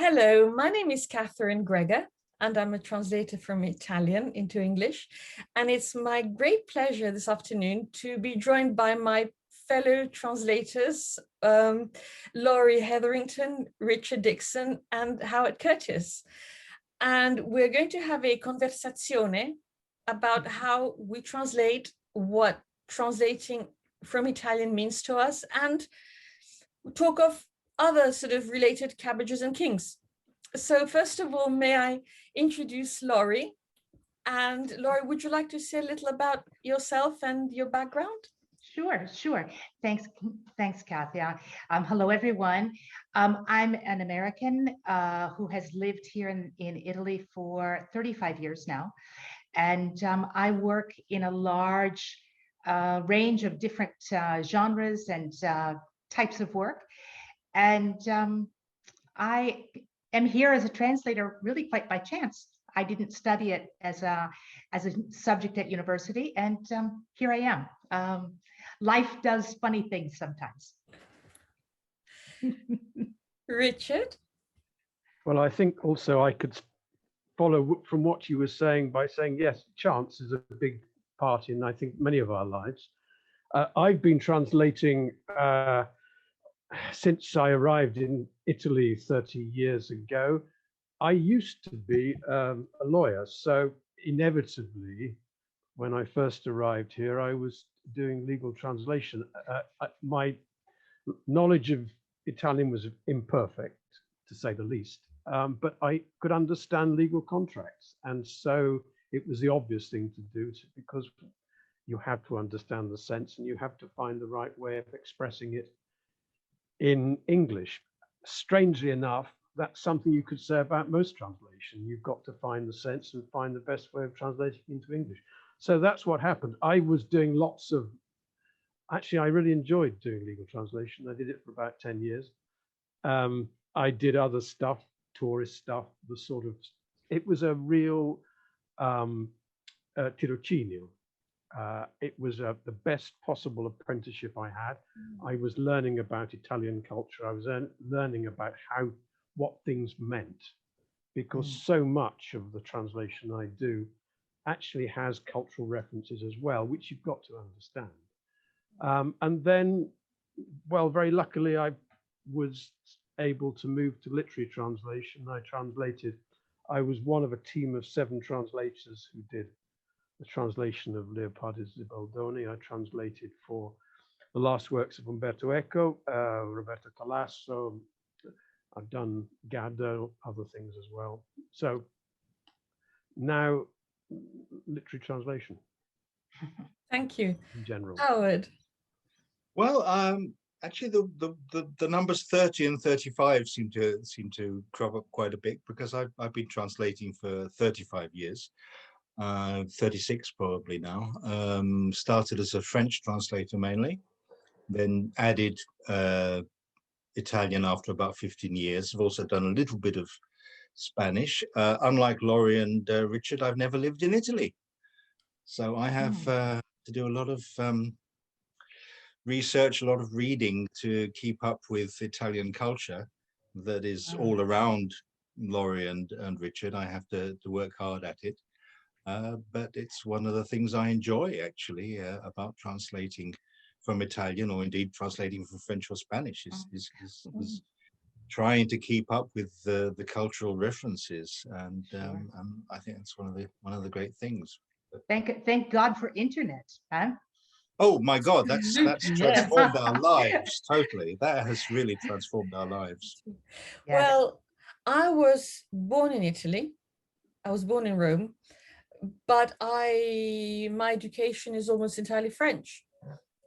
Hello, my name is Katherine Gregor, and I'm a translator from Italian into English. And it's my great pleasure this afternoon to be joined by my fellow translators, Laurie Hetherington, Richard Dixon, and Howard Curtis. And we're going to have a conversazione about how we translate, what translating from Italian means to us, and talk of other sort of related cabbages and kings. So first of all, may I introduce Laurie? And Laurie, would you like to say a little about yourself and your background? Sure. Thanks, Kathy. Hello, everyone. I'm an American who has lived here in Italy for 35 years now. And I work in a large range of different genres and types of work. And I am here as a translator really quite by chance. I didn't study it as a subject at university, and here I am. Life does funny things sometimes. Richard? Well, I think also I could follow from what you were saying by saying, yes, chance is a big part in, I think, many of our lives. I've been translating since I arrived in Italy 30 years ago. I used to be a lawyer, so inevitably, when I first arrived here, I was doing legal translation. My knowledge of Italian was imperfect, to say the least, but I could understand legal contracts, and so it was the obvious thing to do because you have to understand the sense and you have to find the right way of expressing it in English. Strangely enough, that's something you could say about most translation. You've got to find the sense and find the best way of translating into English. So that's what happened. I was doing actually, I really enjoyed doing legal translation. I did it for about 10 years. I did other stuff, tourist stuff, it was a real tirocinio. It was the best possible apprenticeship I had. I was learning about Italian culture. I was learning about what things meant, because so much of the translation I do actually has cultural references as well, which you've got to understand. And then, well, very luckily, I was able to move to literary translation. I was one of a team of 7 translators who did the translation of Leopardi Zibaldoni. I translated for the last works of Umberto Eco, Roberto Calasso. I've done Gadda, other things as well. So now literary translation. Thank you. In general. Howard? Well, actually, the numbers 30 and 35 seem to crop up quite a bit, because I've been translating for 35 years. 36 probably now. Started as a French translator mainly, then added Italian after about 15 years. I've also done a little bit of Spanish. Unlike Laurie and Richard, I've never lived in Italy. So I have to do a lot of research, a lot of reading to keep up with Italian culture that is all around Laurie and Richard. I have to work hard at it. But it's one of the things I enjoy, actually, about translating from Italian, or indeed translating from French or Spanish, is trying to keep up with the cultural references, and I think that's one of the great things. Thank God for internet, huh? Oh my God, that's transformed our lives totally. That has really transformed our lives. Yes. Well, I was born in Italy. I was born in Rome, but my education is almost entirely French.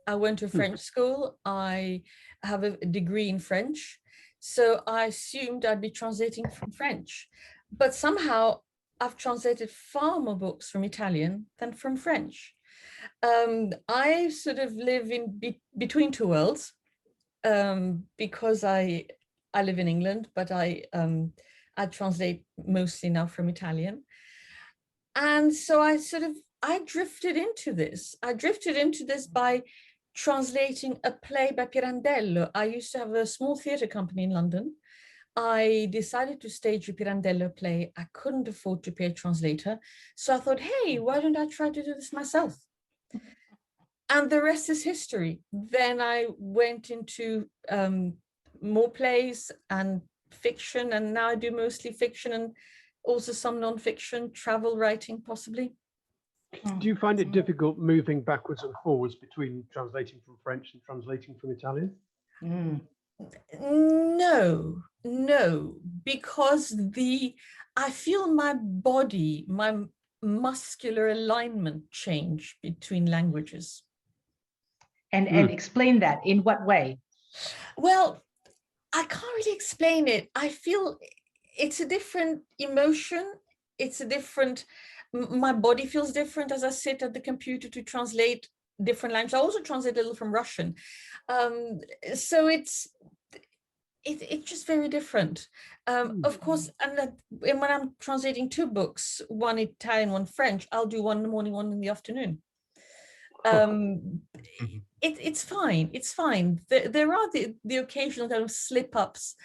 I went to French school. I have a degree in French, so I assumed I'd be translating from French. But somehow I've translated far more books from Italian than from French. I sort of live in between two worlds, because I live in England, but I translate mostly now from Italian. And so I drifted into this. I drifted into this by translating a play by Pirandello. I used to have a small theatre company in London, I decided to stage a Pirandello play. I couldn't afford to pay a translator. So I thought, hey, why don't I try to do this myself? And the rest is history. Then I went into more plays and fiction, and now I do mostly fiction and also some non-fiction, travel writing possibly. Do you find it difficult moving backwards and forwards between translating from French and translating from Italian? No, because I feel my body, my muscular alignment change between languages. And explain that. In what way? Well, I can't really explain it. I feel it's a different emotion. It's a different, my body feels different as I sit at the computer to translate different languages. I also translate a little from Russian. So it's just very different. Of course, and when I'm translating two books, one Italian, one French, I'll do one in the morning, one in the afternoon. It's fine. It's fine. There are the occasional kind of slip ups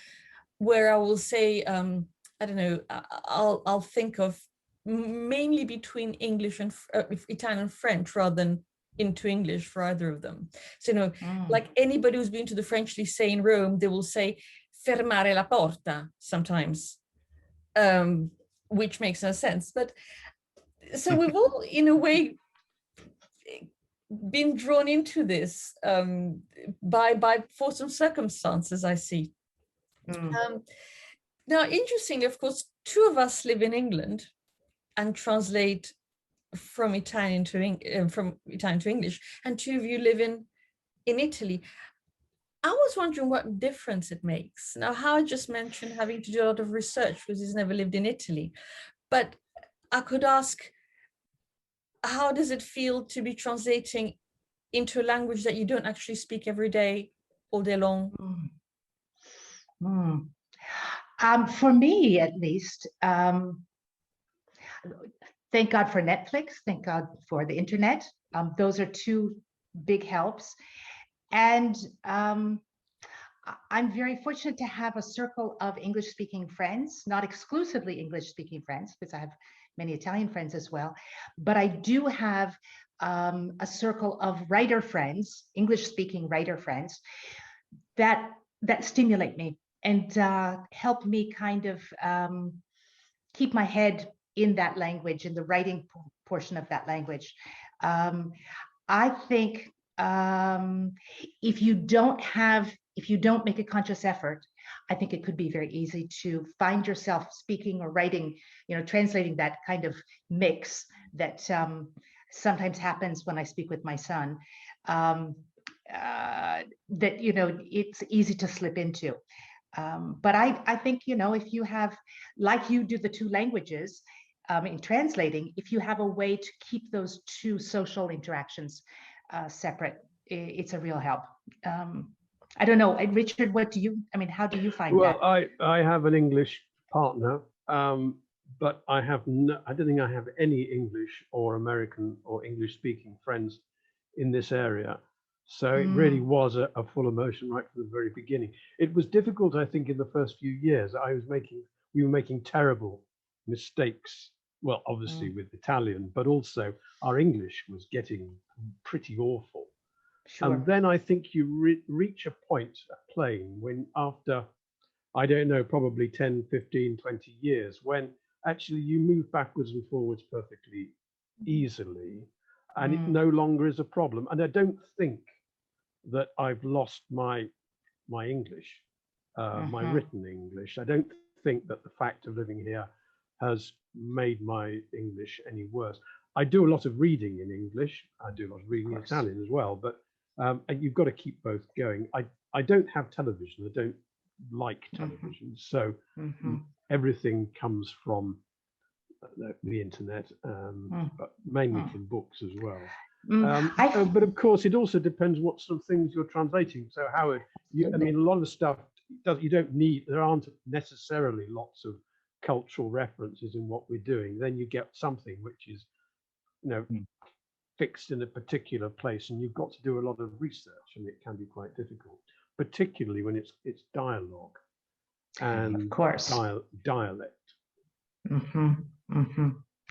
where I will say, I don't know, I'll think of mainly between English and Italian and French rather than into English for either of them. So, you know, like anybody who's been to the French Lycée in Rome, they will say fermare la porta sometimes, which makes no sense. But so we've all, in a way, been drawn into this by force of circumstances, I see. Now, interestingly, of course, two of us live in England and translate from Italian to English, and two of you live in Italy. I was wondering what difference it makes. Now, Howard just mentioned having to do a lot of research because he's never lived in Italy, but I could ask, how does it feel to be translating into a language that you don't actually speak every day, all day long? For me, at least, thank God for Netflix. Thank God for the internet. Those are two big helps. And I'm very fortunate to have a circle of English-speaking friends, not exclusively English-speaking friends, because I have many Italian friends as well, but I do have a circle of writer friends, English-speaking writer friends, that stimulate me and help me kind of keep my head in that language, in the writing portion of that language. I think if you don't make a conscious effort, I think it could be very easy to find yourself speaking or writing, you know, translating that kind of mix that sometimes happens when I speak with my son, that, you know, it's easy to slip into. But I think, you know, if you have, like you do the two languages in translating, if you have a way to keep those two social interactions separate, it's a real help. I don't know, Richard, how do you find that? Well, I have an English partner, but I don't think I have any English or American or English speaking friends in this area. So it really was a full immersion right from the very beginning. It was difficult, I think, in the first few years. We were making terrible mistakes. Well, obviously with Italian, but also our English was getting pretty awful. Sure. And then I think you reach a point playing when, after, I don't know, probably 10, 15, 20 years, when actually you move backwards and forwards perfectly easily, and it no longer is a problem. And I don't think that I've lost my English, my written English. I don't think that the fact of living here has made my English any worse. I do a lot of reading in English. I do a lot of reading in Italian as well, but and you've got to keep both going. I don't have television. I don't like television. So everything comes from the internet, but mainly from books as well. But of course, it also depends what sort of things you're translating. So Howard, I mean, a lot of stuff you don't need. There aren't necessarily lots of cultural references in what we're doing. Then you get something which is, you know, fixed in a particular place, and you've got to do a lot of research, and it can be quite difficult, particularly when it's dialogue. and Of course. dialect.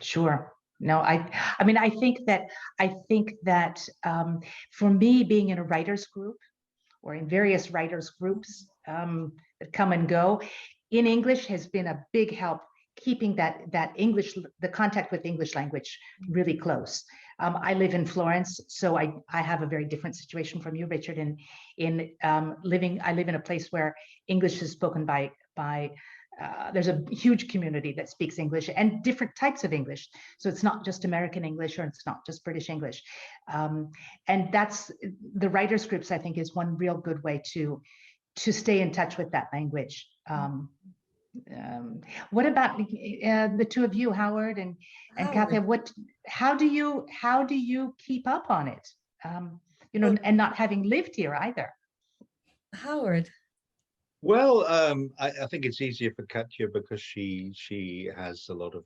Sure. No, I mean, I think that for me, being in a writers group or in various writers groups that come and go in English has been a big help, keeping that English, the contact with English language really close. I live in Florence, so I have a very different situation from you, Richard. I live in a place where English is spoken by there's a huge community that speaks English and different types of English. So it's not just American English, or it's not just British English. And that's the writers groups, I think, is one real good way to stay in touch with that language. What about the two of you, Howard and Kathy? How do you keep up on it? And not having lived here either. Howard. Well, I think it's easier for Katya because she has a lot of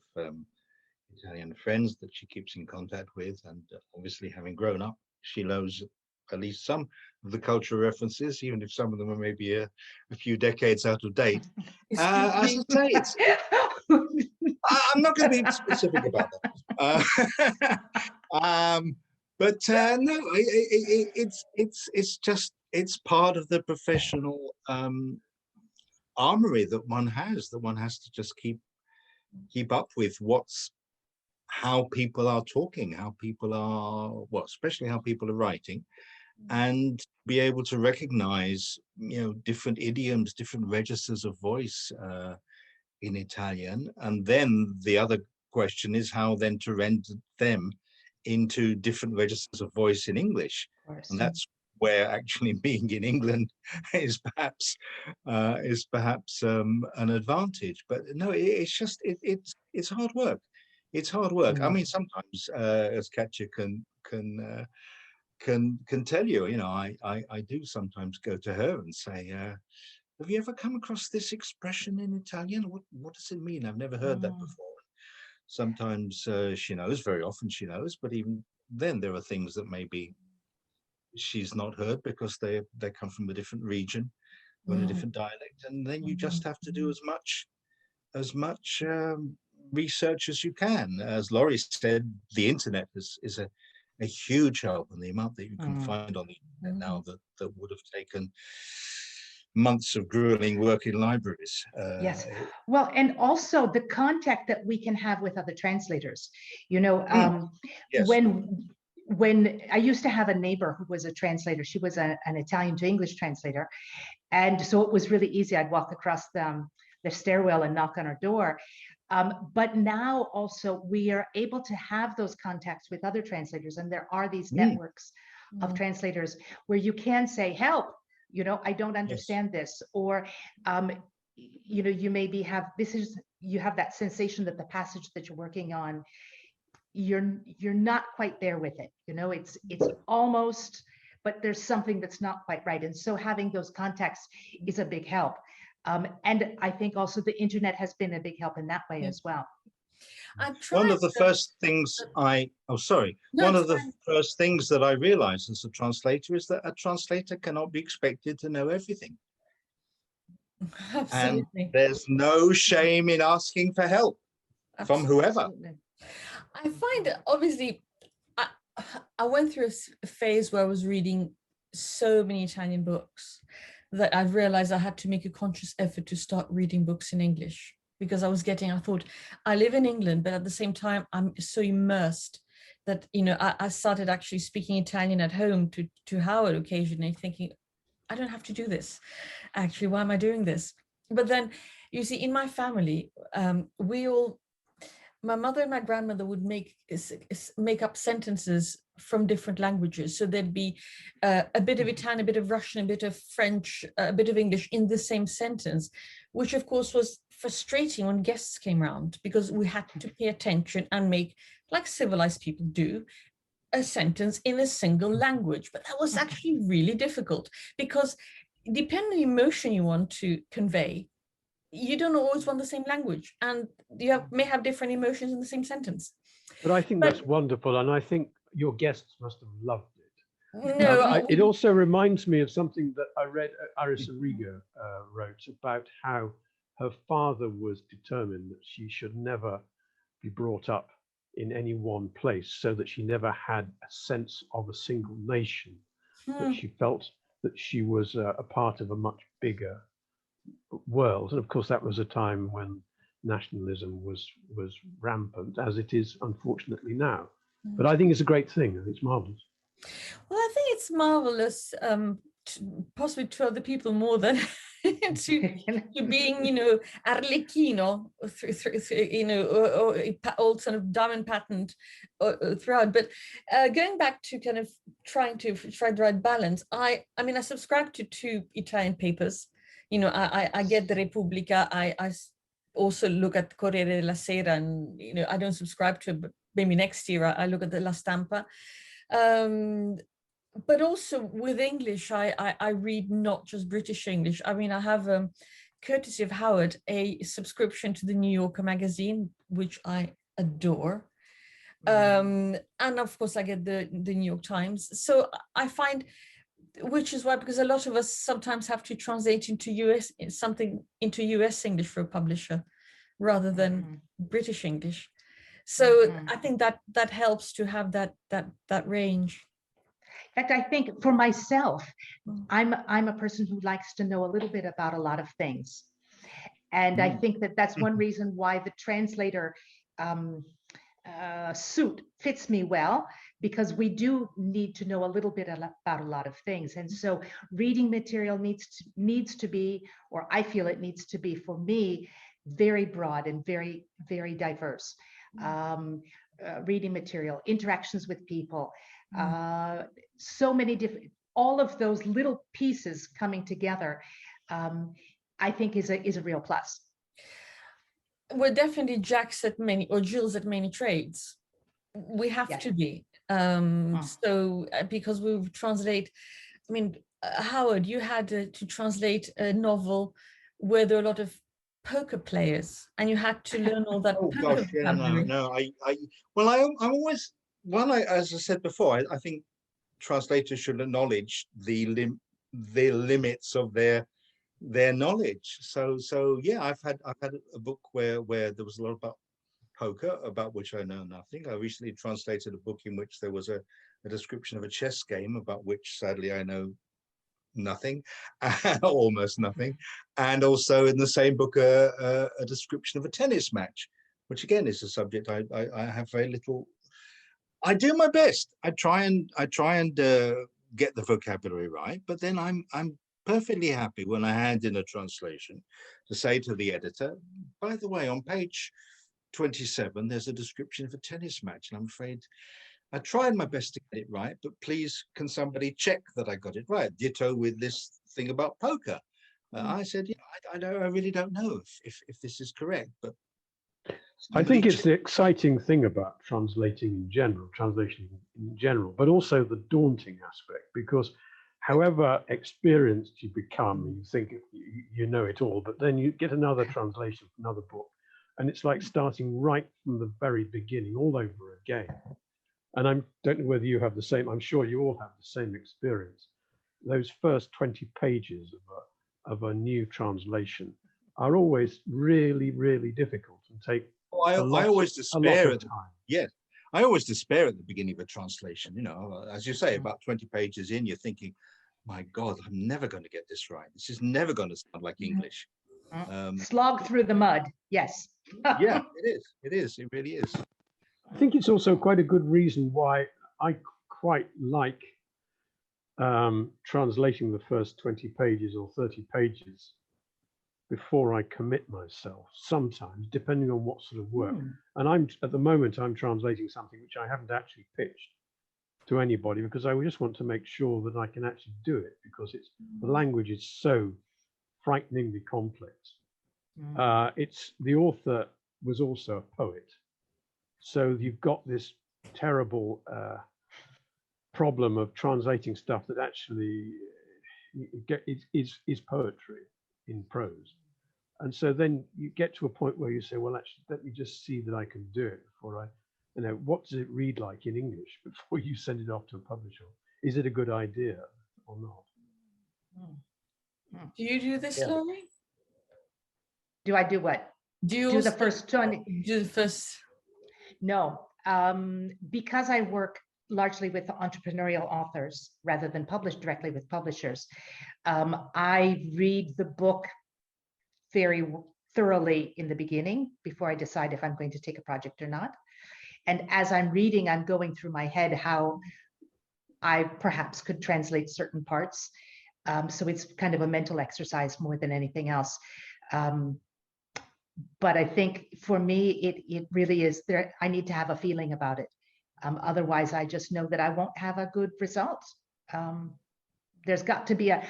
Italian friends that she keeps in contact with, and obviously having grown up, she knows at least some of the cultural references, even if some of them are maybe a few decades out of date. As I say, I'm not going to be specific about that. But no, it's part of the professional armory that one has to just keep up with how people are talking, how people are, especially how people are writing, and be able to recognize, different idioms, different registers of voice in Italian. And then the other question is how then to render them into different registers of voice in English. And that's where actually being in England is perhaps an advantage. But no, it's just it's hard work. It's hard work. I mean, sometimes, as Katya can tell you, I do sometimes go to her and say, have you ever come across this expression in Italian? What does it mean? I've never heard that before. Sometimes she knows, very often she knows, but even then there are things that maybe she's not heard because they come from a different region or a different dialect, and then you just have to do as much research as you can. As Laurie said, the internet is a huge help, and the amount that you can find on the internet now that would have taken months of grueling work in libraries. Yes, well, and also the contact that we can have with other translators. Yes. When I used to have a neighbor who was a translator, she was an Italian to English translator, and so it was really easy. I'd walk across the stairwell and knock on her door. But now also we are able to have those contacts with other translators, and there are these networks of translators where you can say, help, I don't understand this, or you maybe have you have that sensation that the passage that you're working on, you're not quite there with it. It's almost, but there's something that's not quite right. And so having those contacts is a big help. And I think also the internet has been a big help in that way as well. One of the first things first things that I realized as a translator is that a translator cannot be expected to know everything. Absolutely. And there's no shame in asking for help from whoever. I find that obviously I went through a phase where I was reading so many Italian books that I've realized I had to make a conscious effort to start reading books in English, because I thought I live in England, but at the same time I'm so immersed that I started actually speaking Italian at home to Howard occasionally, thinking I don't have to do this. Actually, why am I doing this? But then you see, in my family, my mother and my grandmother would make up sentences from different languages. So there'd be a bit of Italian, a bit of Russian, a bit of French, a bit of English in the same sentence, which of course was frustrating when guests came around, because we had to pay attention and make, like civilized people do, a sentence in a single language. But that was actually really difficult, because depending on the emotion you want to convey, you don't always want the same language, and you may have different emotions in the same sentence. But I think that's wonderful, and I think your guests must have loved it. No, It also reminds me of something that I read Iris Arrigo wrote about how her father was determined that she should never be brought up in any one place, so that she never had a sense of a single nation, that she felt that she was a part of a much bigger world. And of course, that was a time when nationalism was rampant, as it is unfortunately now. But I think it's a great thing, and it's marvelous. Well, I think it's marvelous, possibly to other people more than to being, Arlecchino, or old sort of diamond patent throughout. But going back to kind of trying the right balance, I mean, I subscribe to 2 Italian papers. I get the Repubblica. I also look at Corriere della Sera, and I don't subscribe to it, but maybe next year I look at the La Stampa. But also with English, I read not just British English. I mean, I have, courtesy of Howard, a subscription to the New Yorker magazine, which I adore. And of course, I get the New York Times. So I find, which is why, because a lot of us sometimes have to translate into US English for a publisher rather than British English. So I think that helps to have that range. In fact, I think for myself, I'm a person who likes to know a little bit about a lot of things. And I think that's one reason why the translator suit fits me well, because we do need to know a little bit about a lot of things. And so reading material needs to be, or I feel it needs to be, for me, very broad and very, very diverse. Reading material, interactions with people, so many different, all of those little pieces coming together, I think is a real plus. We're definitely Jacks at many, or Jills at many trades. We have to be. So because we translate, I mean, Howard, you had to translate a novel where there are a lot of poker players, and you had to learn all that. Oh gosh, yeah, no. I'm always as I said before, I think translators should acknowledge the limits of their knowledge. So yeah, I've had a book where there was a lot about poker, about which I know nothing. I recently translated a book in which there was a description of a chess game about which sadly I know nothing, almost nothing. And also in the same book a description of a tennis match, which again is a subject I have very little. I do my best. I try and get the vocabulary right, but then I'm perfectly happy when I hand in a translation to say to the editor, by the way, on page 27 there's a description of a tennis match, and I'm afraid I tried my best to get it right, but please can somebody check that I got it right. Ditto with this thing about poker. I said, yeah, I really don't know if this is correct, but I think it's the exciting thing about translation in general, but also the daunting aspect, because however experienced you become, you think you know it all, but then you get another translation from another book, and it's like starting right from the very beginning all over again. And I don't know whether you have the same, I'm sure you all have the same experience. Those first 20 pages of a new translation are always really, really difficult and take I always despair at the time. Yes, I always despair at the beginning of a translation. As you say, about 20 pages in, you're thinking, my God, I'm never going to get this right. This is never going to sound like English. Slog through the mud. Yes. Yeah, it is. It really is. I think it's also quite a good reason why I quite like translating the first 20 pages or 30 pages before I commit myself, sometimes, depending on what sort of work. And at the moment, I'm translating something which I haven't actually pitched to anybody, because I just want to make sure that I can actually do it, because the language is so frighteningly complex. The author was also a poet. So you've got this terrible problem of translating stuff that actually is poetry in prose. And so then you get to a point where you say, well, actually, let me just see that I can do it before what does it read like in English before you send it off to a publisher? is it a good idea or not? Do you do this, Yeah. Laurie? Do I do what? Do you Do the also first one? do the first? No, because I work largely with entrepreneurial authors rather than publish directly with publishers. I read the book very thoroughly in the beginning before I decide if I'm going to take a project or not. And as I'm reading, I'm going through my head how I perhaps could translate certain parts. So it's kind of a mental exercise more than anything else. But I think for me, it really is there. I need to have a feeling about it. Otherwise, I just know that I won't have a good result. There's got to be a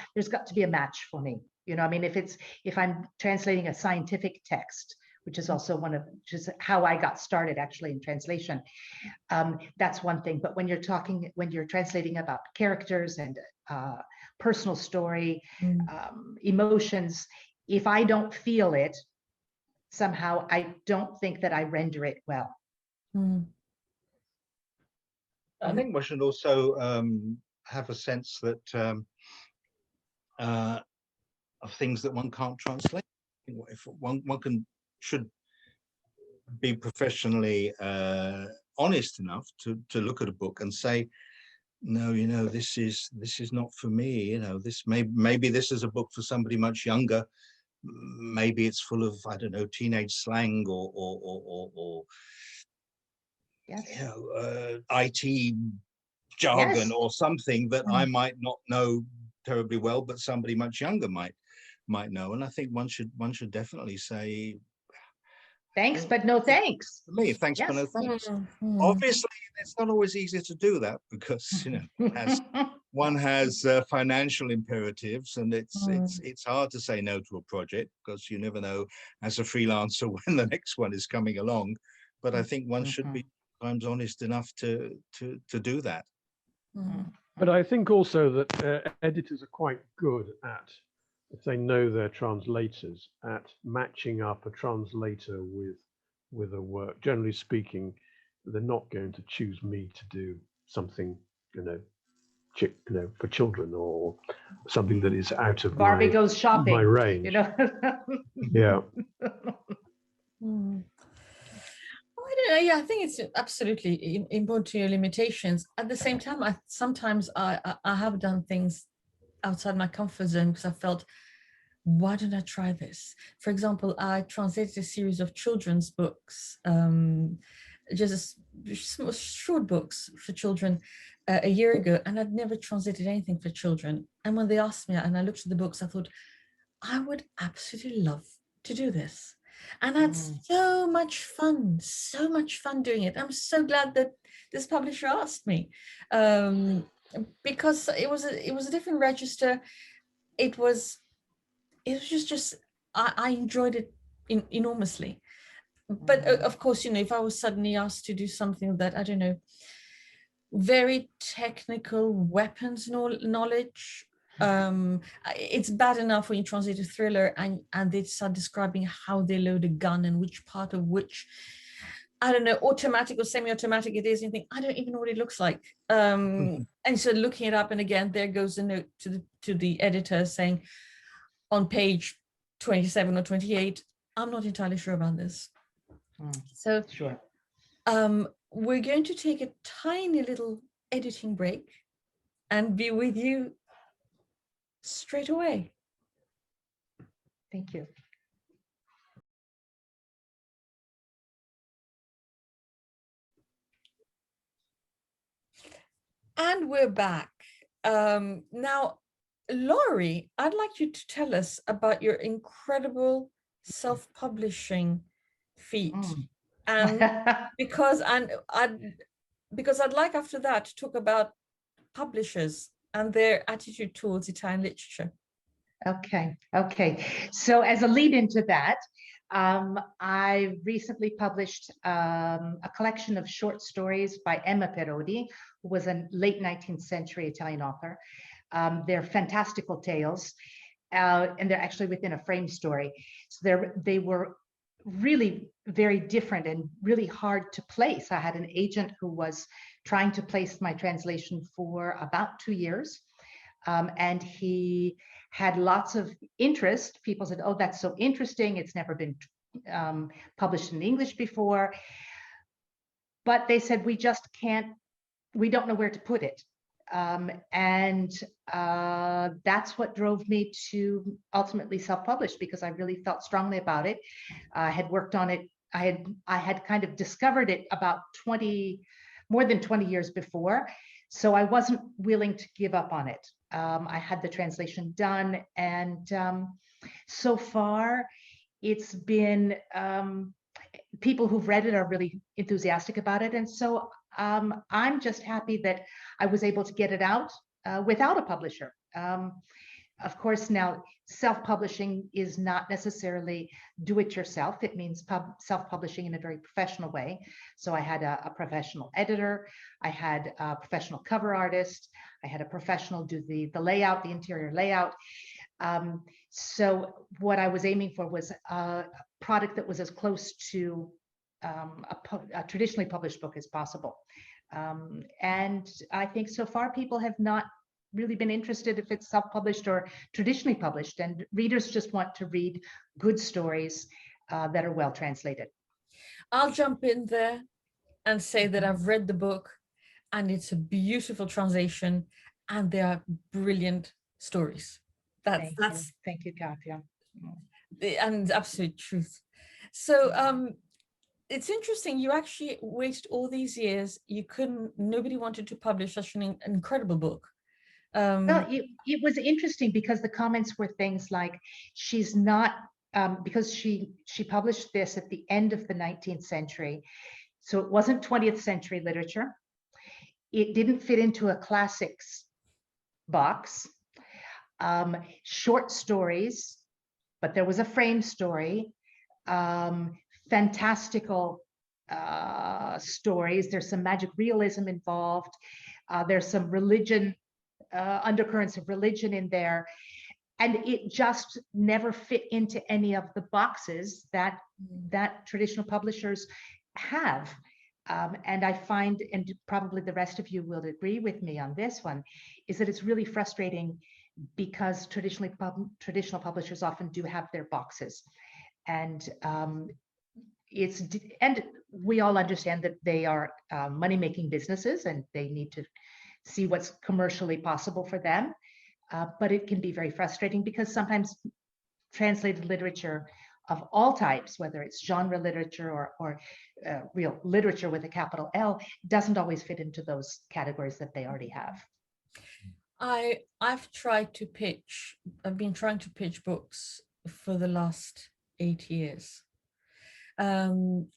match for me. You know, I mean, if I'm translating a scientific text, which is also which is how I got started actually in translation. That's one thing. But when you're translating about characters and personal story, emotions, if I don't feel it, somehow I don't think that I render it well. I think one should also have a sense that of things that one can't translate. If one should be professionally honest enough to look at a book and say, no, you know, this is not for me. You know, maybe this is a book for somebody much younger. Maybe it's full of, I don't know, teenage slang or Yes. you know, IT jargon, Yes. or something that I might not know terribly well, but somebody much younger might know. And I think one should definitely say, Thanks, but no thanks. for me, thanks, Yes. but no thanks. Obviously, it's not always easy to do that because, you know, one has financial imperatives, and it's hard to say no to a project because you never know as a freelancer when the next one is coming along. But I think one should be sometimes honest enough to do that. But I think also that editors are quite good at, if they know their translators, at matching up a translator with a work. Generally speaking, they're not going to choose me to do something, you know, for children or something that is out of Barbie goes shopping, my range. You know. Yeah. I don't know. Yeah, I think it's absolutely important to your limitations. At the same time, sometimes I have done things outside my comfort zone because I felt, why don't I try this? For example, I translated a series of children's books, just short books for children a year ago, and I'd never translated anything for children. And when they asked me, and I looked at the books, I thought, I would absolutely love to do this. And I had so much fun doing it. I'm so glad that this publisher asked me, because it was a different register. It was just I enjoyed it enormously. But of course, you know, if I was suddenly asked to do something that, I don't know, very technical weapons knowledge, it's bad enough when you translate a thriller and they start describing how they load a gun and which part of which, I don't know, automatic or semi-automatic it is, and you think, I don't even know what it looks like. And so looking it up, and again, there goes a note to the editor saying, on page 27 or 28, I'm not entirely sure about this. So Sure. We're going to take a tiny little editing break and be with you straight away. Thank you. And we're back. Now, Laurie, I'd like you to tell us about your incredible self-publishing feat. And because I'd like after that to talk about publishers and their attitude towards Italian literature. Okay. So as a lead into that, I recently published a collection of short stories by Emma Perodi, who was a late 19th century Italian author. They're fantastical tales, and they're actually within a frame story. So they were really very different and really hard to place. I had an agent who was trying to place my translation for about 2 years. And he had lots of interest. People said, oh, that's so interesting. It's never been published in English before. But they said, we just can't, we don't know where to put it. And that's what drove me to ultimately self-publish, because I really felt strongly about it. I had worked on it. I had kind of discovered it about more than 20 years before. So I wasn't willing to give up on it. I had the translation done, and so far it's been, people who've read it are really enthusiastic about it. And so I'm just happy that I was able to get it out without a publisher. Of course, now self-publishing is not necessarily do-it-yourself. It means self-publishing in a very professional way. So I had a professional editor, I had a professional cover artist, I had a professional do the layout, the interior layout. So what I was aiming for was a product that was as close to a traditionally published book as possible. And I think so far people have not really been interested if it's self-published or traditionally published, and readers just want to read good stories that are well translated. I'll jump in there and say that I've read the book, and it's a beautiful translation, and they are brilliant stories. That's Thank you, Katya. and absolute truth. So it's interesting, you actually wasted all these years, nobody wanted to publish such an incredible book. Well, it was interesting because the comments were things like, she's not, because she published this at the end of the 19th century, so it wasn't 20th century literature. It didn't fit into a classics box. Short stories, but there was a frame story. Fantastical stories. There's some magic realism involved. There's some religion, undercurrents of religion in there, and it just never fit into any of the boxes that traditional publishers have. And I find, and probably the rest of you will agree with me on this one, is that it's really frustrating because traditional publishers often do have their boxes, and we all understand that they are money-making businesses and they need to see what's commercially possible for them. But it can be very frustrating because sometimes translated literature of all types, whether it's genre literature or real literature with a capital L, doesn't always fit into those categories that they already have. I've been trying to pitch books for the last 8 years. I mean,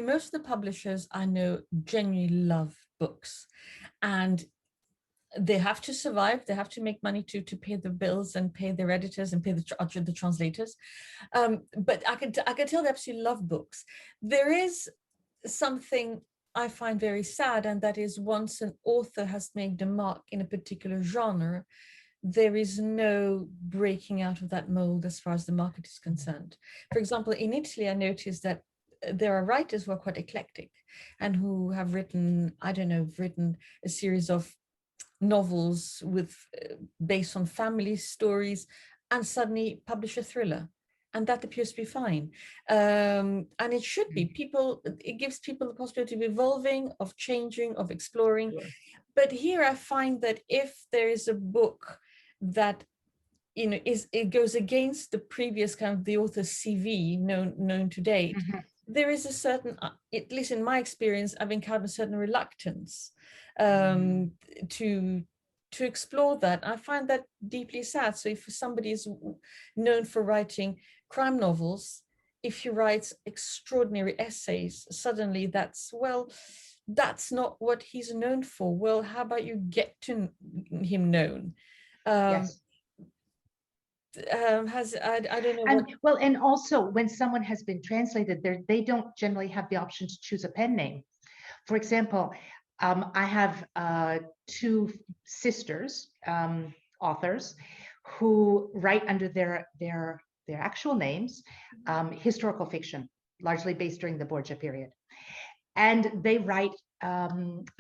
most of the publishers I know genuinely love books, and they have to survive. They have to make money to pay the bills and pay their editors and pay the translators. But I can tell they absolutely love books. There is something I find very sad, and that is, once an author has made a mark in a particular genre, there is no breaking out of that mold as far as the market is concerned. For example, in Italy, I noticed that there are writers who are quite eclectic and who have written a series of novels based on family stories, and suddenly publish a thriller, and that appears to be fine. And it should be. It gives people the possibility of evolving, of changing, of exploring. Sure. But here I find that if there is a book that it goes against the previous kind of the author's CV known to date, there is a certain, at least in my experience, I've encountered a certain reluctance to explore that. I find that deeply sad. So if somebody is known for writing crime novels, if he writes extraordinary essays, suddenly that's not what he's known for. Well, how about you get to him known? Yes. I don't know. And also when someone has been translated, they don't generally have the option to choose a pen name. For example, I have 2 sisters, authors, who write under their actual names, historical fiction, largely based during the Borgia period. And they write a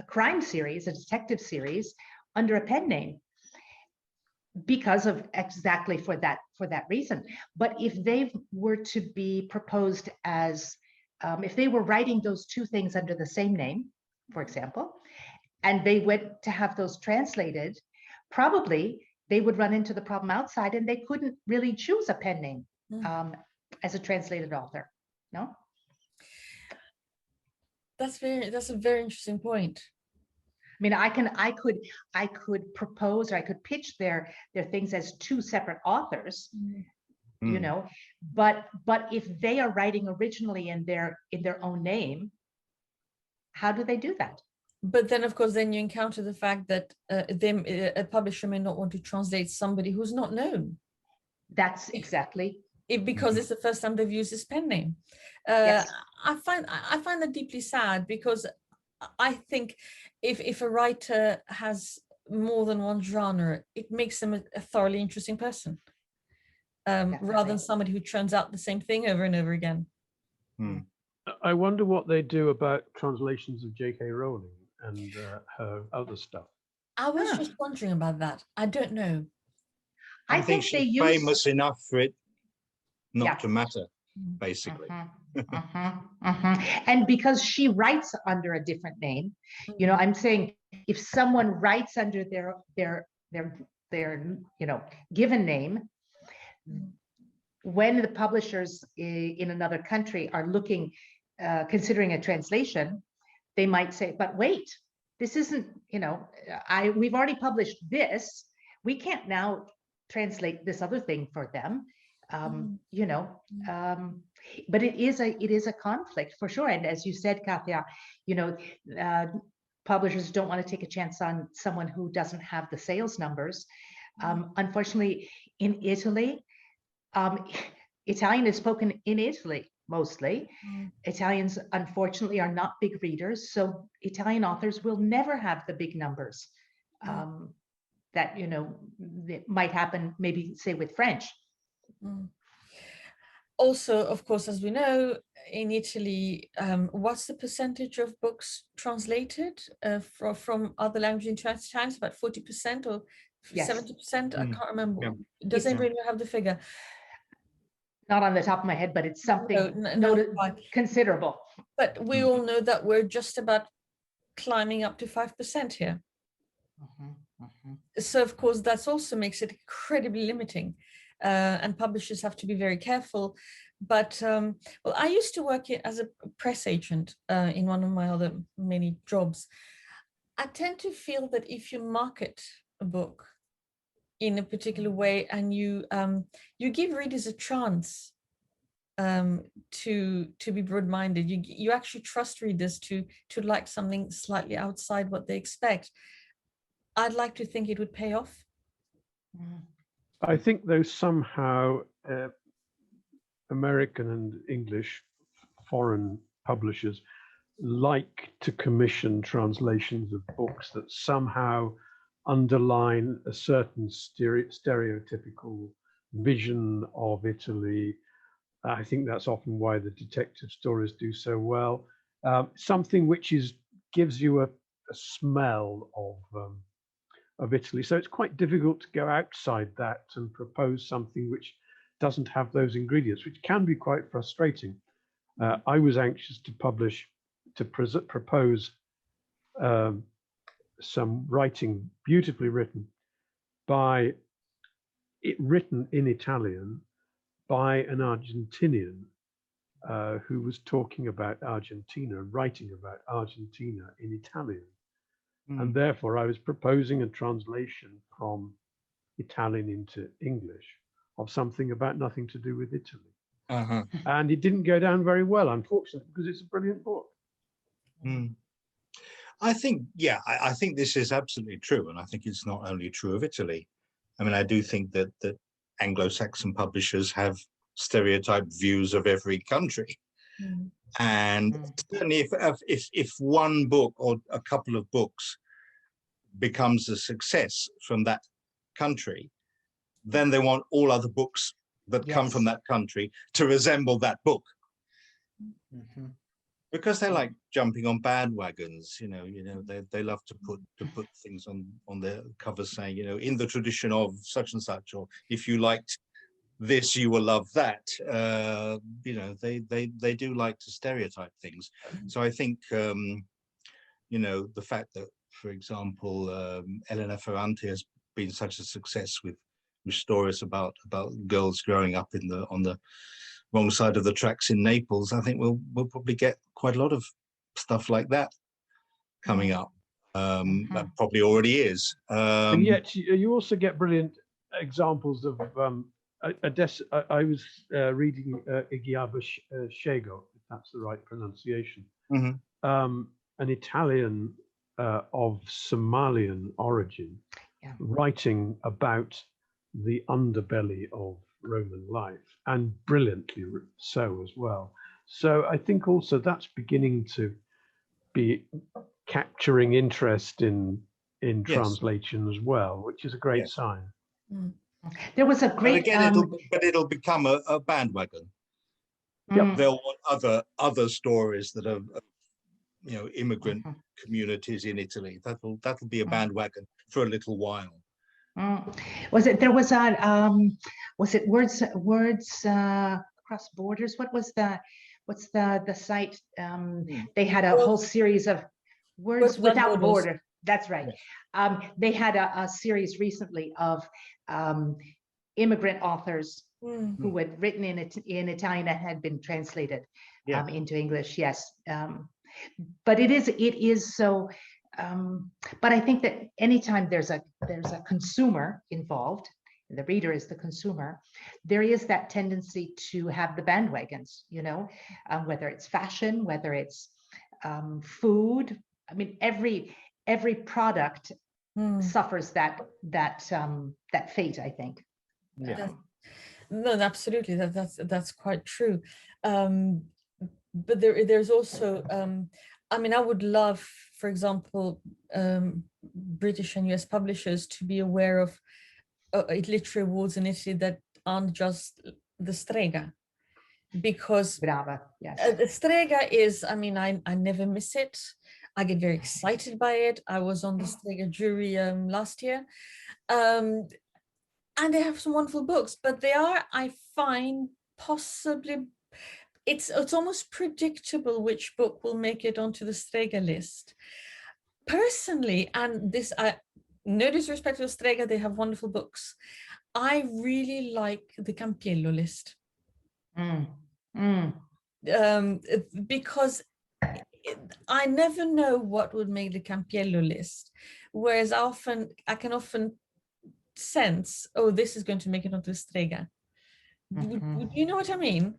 crime series, a detective series, under a pen name because of exactly for that reason. But if they were to be proposed as, if they were writing those two things under the same name, for example, and they went to have those translated, probably they would run into the problem outside and they couldn't really choose a pen name as a translated author, no? That's a very interesting point. I mean, I could propose, or I could pitch their things as two separate authors, you know, but if they are writing originally in their own name, how do they do that? But then, of course, then you encounter the fact that a publisher may not want to translate somebody who's not known. That's exactly. Because it's the first time they've used this pen name. Yes. I find that deeply sad, because I think if a writer has more than one genre, it makes them a thoroughly interesting person, rather than somebody who churns out the same thing over and over again. I wonder what they do about translations of J.K. Rowling and her other stuff. I was just wondering about that. I don't know. I think she's they use famous enough for it not to matter, basically. And because she writes under a different name, you know, I'm saying if someone writes under their you know, given name, when the publishers in another country are looking, considering a translation, they might say, but wait, this isn't, you know, we've already published this. We can't now translate this other thing for them. You know, but it is a conflict for sure. And as you said, Katja, you know, publishers don't want to take a chance on someone who doesn't have the sales numbers. Unfortunately, in Italy, Italian is spoken in Italy mostly. Italians, unfortunately, are not big readers, so Italian authors will never have the big numbers that, you know, that might happen maybe, say, with French. Also, of course, as we know, in Italy, what's the percentage of books translated from other languages into Italian? About 40% or 70%? I can't remember. Does anybody have the figure? Not on the top of my head, but it's something considerable. But we all know that we're just about climbing up to 5% here. So, of course, that also makes it incredibly limiting. And publishers have to be very careful. But, well, I used to work as a press agent in one of my other many jobs. I tend to feel that if you market a book in a particular way and you give readers a chance to be broad-minded, you actually trust readers to like something slightly outside what they expect, I'd like to think it would pay off. I think though somehow American and English foreign publishers like to commission translations of books that somehow underline a certain stereotypical vision of Italy. I think that's often why the detective stories do so well. Something which gives you a smell of Italy. So it's quite difficult to go outside that and propose something which doesn't have those ingredients, which can be quite frustrating. I was anxious to propose some writing beautifully written written in Italian by an Argentinian who was talking about Argentina, writing about Argentina in Italian. And therefore I was proposing a translation from Italian into English of something about nothing to do with Italy. And it didn't go down very well, unfortunately, because it's a brilliant book. I think, I think this is absolutely true. And I think it's not only true of Italy. I mean, I do think that Anglo-Saxon publishers have stereotyped views of every country. And certainly if one book or a couple of books becomes a success from that country, then they want all other books that come from Yes. that country to resemble that book. Mhm. Because they like jumping on bandwagons, they love to put things on their covers saying, in the tradition of such and such, or if you liked this, you will love that. They do like to stereotype things. So I think, the fact that, for example, Elena Ferrante has been such a success with stories about girls growing up on the wrong side of the tracks in Naples, I think we'll probably get quite a lot of stuff like that coming up. That probably already is. And yet you also get brilliant examples of I was reading Igiaba Shego, if that's the right pronunciation, an Italian of Somalian origin, writing about the underbelly of Roman life, and brilliantly so as well. So I think also that's beginning to be capturing interest in translation as well, which is a great sign. There was a great. But again, it'll become a bandwagon. They'll want other stories that are, immigrant communities in Italy. That'll be a bandwagon for a little while. Was it? There was a. Was it Words Across Borders? What's the site? They had a whole series of Words Without Borders. That's right. They had a series recently of immigrant authors who had written in Italian that had been translated into English. Yes, but it is so. But I think that anytime there's a consumer involved, the reader is the consumer, there is that tendency to have the bandwagons, whether it's fashion, whether it's food. I mean, every product suffers that fate, I think. No, absolutely. That's quite true. But there's also, I would love, for example, British and US publishers to be aware of literary awards in Italy that aren't just the Strega, because Brava, yes. The Strega is, I never miss it. I get very excited by it. I was on the Strega jury last year. And they have some wonderful books, but they are, I find, possibly, it's almost predictable which book will make it onto the Strega list. Personally, and this, no disrespect to Strega, they have wonderful books. I really like the Campiello list. Because I never know what would make the Campiello list, whereas I can often sense, oh, this is going to make it onto the Strega. Would you know what I mean?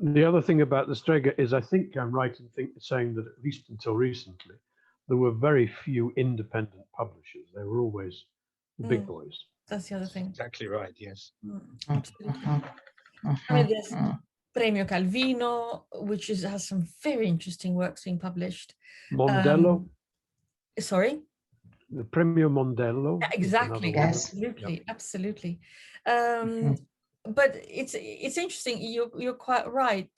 The other thing about the Strega is, I think I'm right in saying that at least until recently, there were very few independent publishers. They were always the big boys. That's the other thing. Exactly right, yes. Absolutely. There's Premio Calvino, which has some very interesting works being published. Mondello. Sorry? The Premio Mondello. Exactly. Yes. Absolutely. But it's interesting. You're quite right.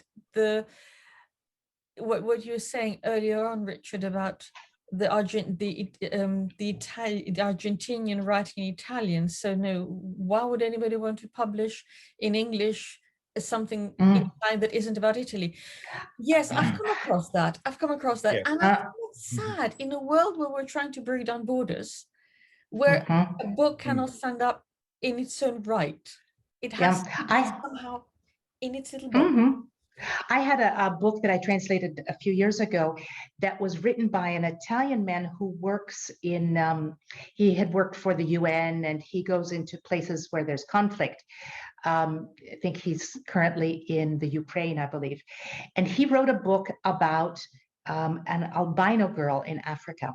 What you were saying earlier on, Richard, about the Argentinian writing in Italian. So no, why would anybody want to publish in English something in Italian that isn't about Italy? Yes, I've come across that. And I think it's sad in a world where we're trying to break down borders, where a book cannot stand up in its own right. It has to be somehow in its little book. I had a book that I translated a few years ago that was written by an Italian man who works he had worked for the UN, and he goes into places where there's conflict. I think he's currently in the Ukraine, I believe. And he wrote a book about an albino girl in Africa.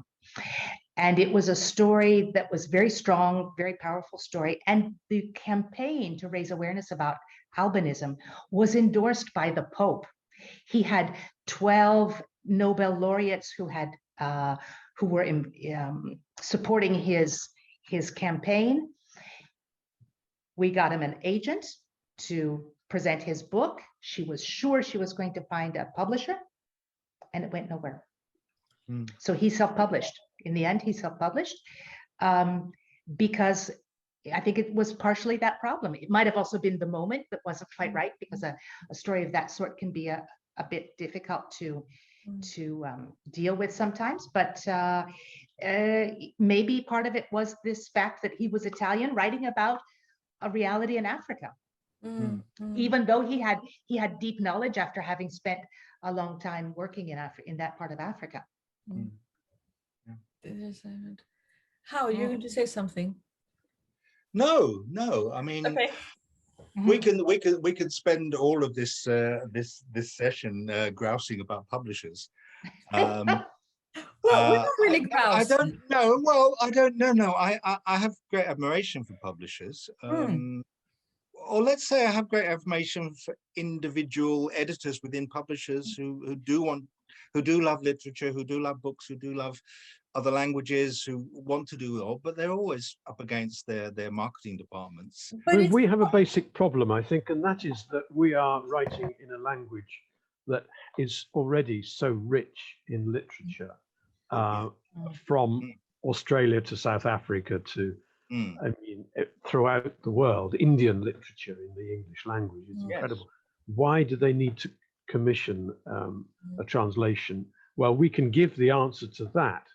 And it was a story that was very strong, very powerful story. And the campaign to raise awareness about albinism was endorsed by the Pope. He had 12 Nobel laureates who were supporting his campaign. We got him an agent. to present his book. She was sure she was going to find a publisher, and it went nowhere. So he self-published. In the end, he self-published because I think it was partially that problem. It might have also been the moment that wasn't quite right, because a story of that sort can be a bit difficult to deal with sometimes. But maybe part of it was this fact that he was Italian, writing about a reality in Africa. Even though he had deep knowledge after having spent a long time working in that part of Africa. How, you're going to say something? No. I mean, Okay. we can spend all of this this session grousing about publishers. Well, we're not really grousing. I don't know. Well, I don't know. No, I have great admiration for publishers. Or let's say I have great admiration for individual editors within publishers who do love literature, who do love books, who do love other languages, who want to do all, but they're always up against their marketing departments. But we have a basic problem, I think, and that is that we are writing in a language that is already so rich in literature, from Australia to South Africa to, I mean, throughout the world. Indian literature in the English language is incredible. Why do they need to commission a translation? Well, we can give the answer to that,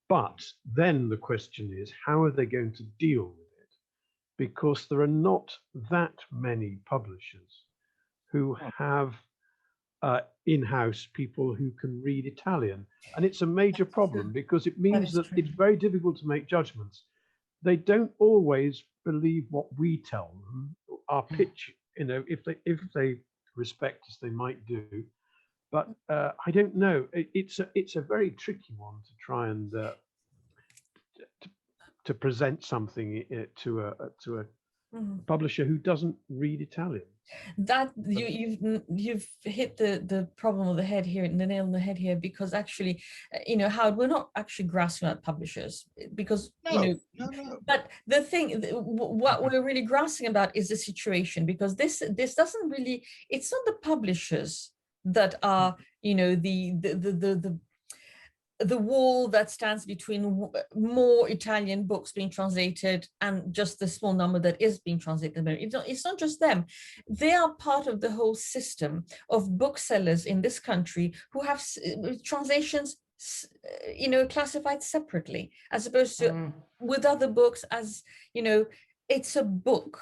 but then the question is, how are they going to deal with it? Because there are not that many publishers who have in-house people who can read Italian, and it's a major problem, because it means that it's very difficult to make judgments. They don't always believe what we tell them. Our pitch, you know, if they respect us, they might do. But I don't know. It's a very tricky one to try and to present something to a publisher who doesn't read Italian. That you've hit the problem on the head here, the nail on the head here, because actually, you know, Howard, we're not actually grasping at publishers, because no. But the thing, what we're really grasping about is the situation, because this doesn't really, it's not the publishers that are, you know, the wall that stands between more Italian books being translated and just the small number that is being translated. It's not just them. They are part of the whole system of booksellers in this country who have translations, you know, classified separately, as opposed to with other books as, you know, it's a book.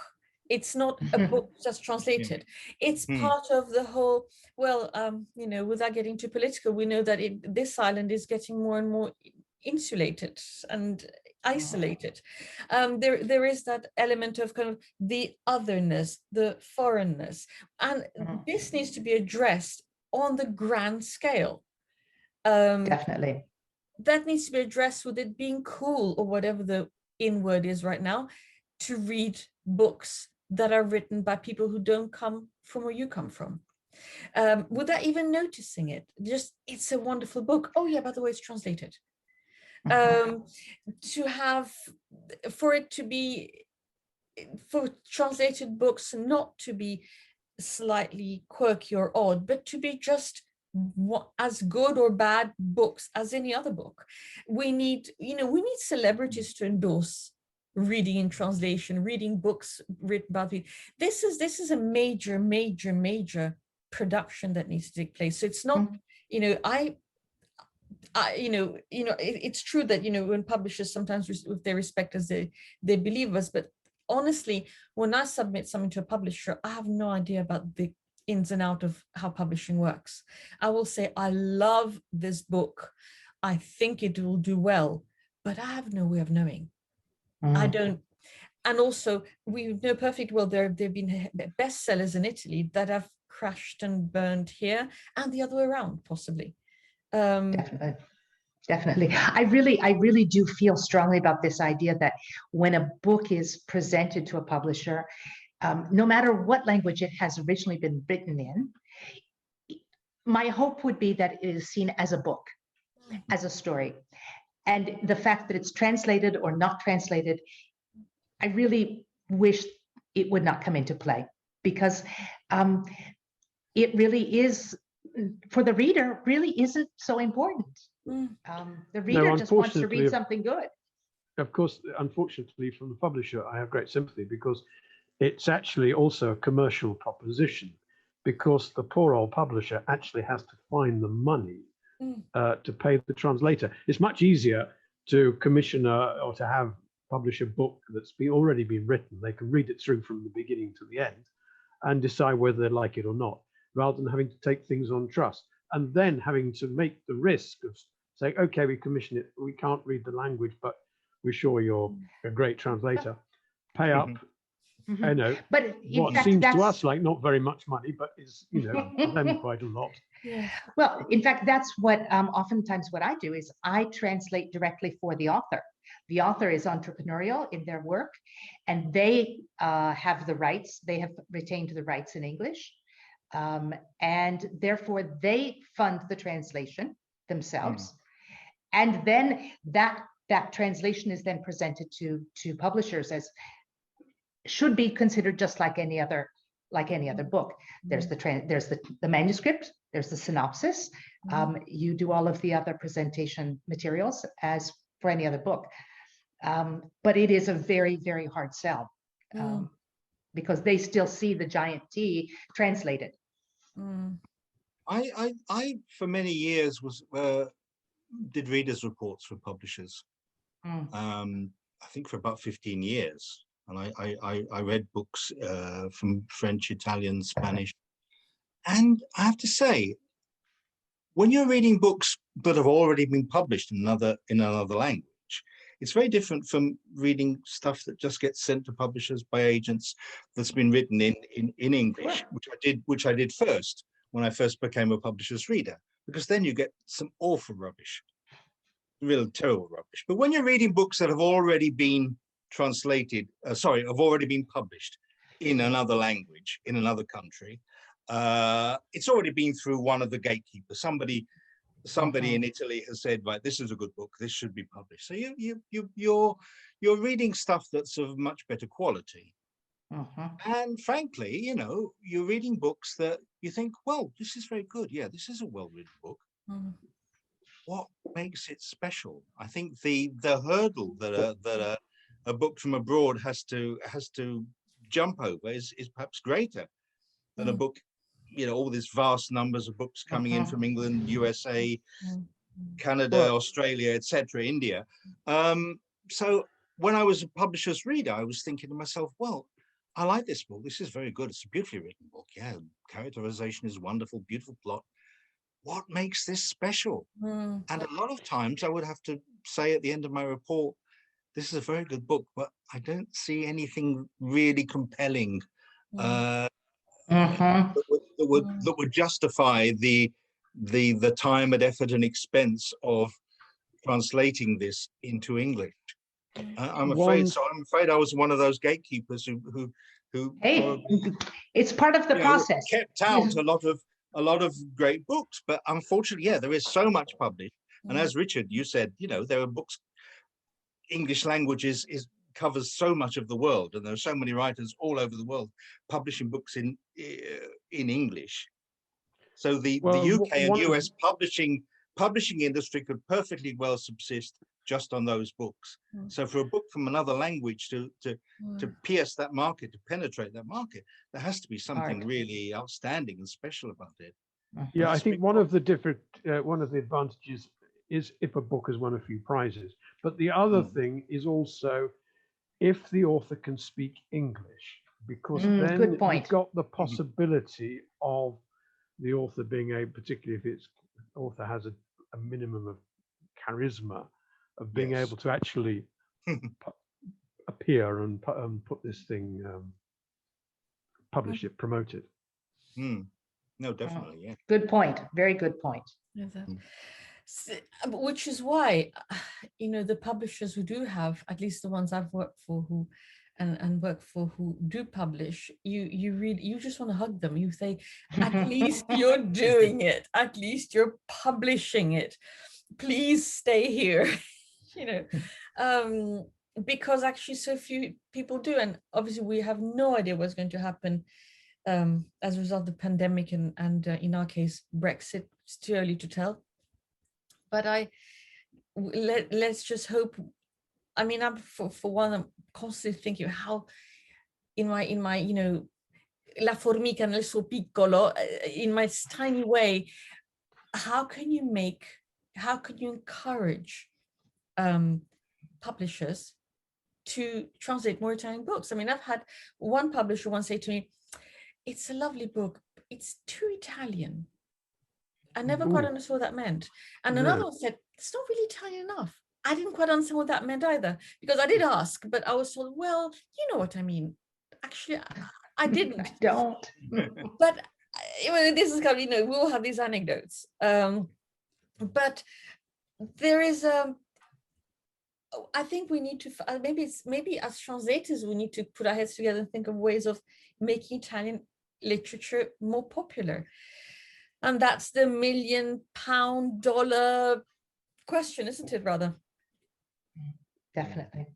It's not a book just translated. It's part of the whole, well, you know, without getting too political, we know that this island is getting more and more insulated and isolated. There is that element of kind of the otherness, the foreignness, and this needs to be addressed on the grand scale. Definitely. That needs to be addressed with it being cool, or whatever the in word is right now, to read books that are written by people who don't come from where you come from, without even noticing it. Just, it's a wonderful book. Oh yeah, by the way, it's translated. To have, for translated books not to be slightly quirky or odd, but to be just as good or bad books as any other book. We need celebrities to endorse reading in translation, reading books written by people. This is a major production that needs to take place. So it's not, you know, it's true that, you know, when publishers sometimes, if they respect us, they believe us, but honestly, when I submit something to a publisher, I have no idea about the ins and outs of how publishing works. I will say, I love this book, I think it will do well, but I have no way of knowing. I don't, and also we know perfectly well there have been bestsellers in Italy that have crashed and burned here, and the other way around, possibly. Definitely. I really do feel strongly about this idea that when a book is presented to a publisher, no matter what language it has originally been written in, my hope would be that it is seen as a book, as a story. And the fact that it's translated or not translated, I really wish it would not come into play. because it really is, for the reader, really isn't so important. The reader just wants to read something good. Of course, unfortunately, from the publisher, I have great sympathy, because it's actually also a commercial proposition, because the poor old publisher actually has to find the money to pay the translator. It's much easier to commission or to publish a book that's already been written. They can read it through from the beginning to the end and decide whether they like it or not, rather than having to take things on trust and then having to make the risk of saying, okay, we commission it, we can't read the language, but we're sure you're a great translator. Pay up. I know, but what seems to us like not very much money, but is, you know, for them quite a lot. Yeah. Well, in fact, that's what oftentimes what I do is I translate directly for the author. The author is entrepreneurial in their work, and they have the rights. They have retained the rights in English, and therefore they fund the translation themselves. And then that translation is then presented to publishers as should be considered just like any other book. There's the manuscript, there's the synopsis. You do all of the other presentation materials as for any other book. But it is a very, very hard sell because they still see the giant T translated. I for many years did readers reports for publishers. I think for about 15 years. And I read books from French, Italian, Spanish. And I have to say, when you're reading books that have already been published in another language, it's very different from reading stuff that just gets sent to publishers by agents that's been written in English, which I did first when I first became a publisher's reader, because then you get some awful rubbish, real terrible rubbish. But when you're reading books that have already been translated, have already been published in another language, in another country, it's already been through one of the gatekeepers. Somebody in Italy has said, right, this is a good book, this should be published. So you're reading stuff that's of much better quality. And frankly, you know, you're reading books that you think, well, this is very good. Yeah, this is a well-written book. What makes it special? I think the hurdle that a book from abroad has to jump over is perhaps greater than a book, you know, all these vast numbers of books coming in from England, USA, Canada, Australia, etc., India. So when I was a publisher's reader, I was thinking to myself, well, I like this book. This is very good. It's a beautifully written book. Yeah, characterization is wonderful, beautiful plot. What makes this special? And a lot of times I would have to say at the end of my report, this is a very good book, but I don't see anything really compelling that would justify the time and effort and expense of translating this into English. I'm afraid I was one of those gatekeepers who hey, it's part of the process. Kept out a lot of great books, but unfortunately, yeah, there is so much published. And as Richard, you said, you know, there are books. English language covers so much of the world, and there are so many writers all over the world publishing books in English. So the UK and US publishing industry could perfectly well subsist just on those books. So for a book from another language to pierce that market, to penetrate that market, there has to be something really outstanding and special about it. Yeah, I think one of the advantages is if a book has won a few prizes. But the other thing is also if the author can speak English, because then you've got the possibility of the author being able, particularly if its author has a minimum of charisma, of being able to actually appear and put this thing, publish it, promote it. No, definitely, yeah. Good point. Very good point. Which is why, you know, the publishers who do have, at least the ones I've worked for who do publish, you just want to hug them. You say, at least you're doing it. At least you're publishing it. Please stay here, you know, because actually so few people do. And obviously we have no idea what's going to happen as a result of the pandemic and in our case, Brexit. It's too early to tell. But let's just hope. I mean, I'm for one, I'm constantly thinking how in my la formica nel suo piccolo, in my tiny way, how can you encourage publishers to translate more Italian books? I mean, I've had one publisher once say to me, it's a lovely book, it's too Italian. I never quite understood what that meant. And another one said, it's not really Italian enough. I didn't quite understand what that meant either, because I did ask, but I was told, well, you know what I mean. Actually, I didn't. I don't. But this is kind of, we all have these anecdotes. But there is I think we need to maybe as translators we need to put our heads together and think of ways of making Italian literature more popular. And that's the $1 million question, isn't it, rather? Definitely.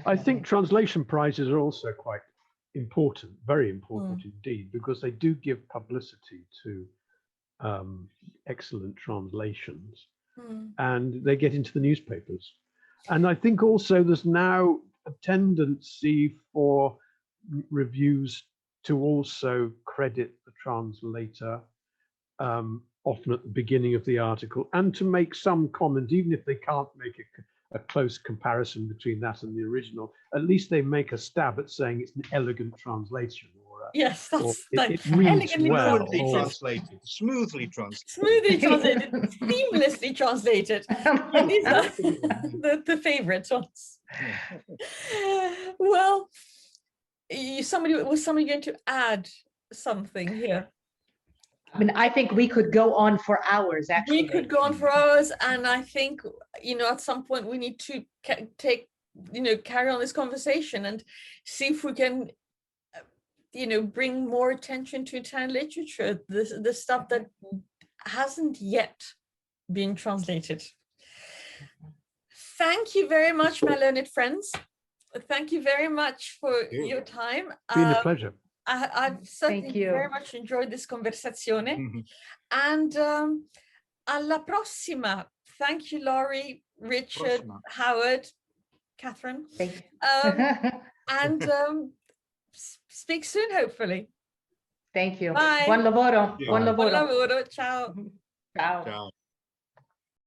I think translation prizes are also quite important, very important indeed, because they do give publicity to excellent translations, and they get into the newspapers. And I think also there's now a tendency for reviews to also credit the translator often at the beginning of the article, and to make some comment, even if they can't make a close comparison between that and the original, at least they make a stab at saying it's an elegant translation, or yes, that's it reads well, translated, smoothly translated, seamlessly translated. And these are the favorite ones. Well, was somebody going to add something here? I mean, I think we could go on for hours, actually. We could go on for hours, and I think, at some point we need to carry on this conversation and see if we can, bring more attention to Italian literature, the stuff that hasn't yet been translated. Thank you very much, my learned friends. Thank you very much for your time. It's been a pleasure. I've certainly very much enjoyed this conversazione. And alla prossima. Thank you, Laurie, Richard, Howard, Catherine. Thank you. And speak soon, hopefully. Thank you. Bye. Buon lavoro. Yeah. Buon lavoro. Buon lavoro. Ciao. Ciao. Ciao.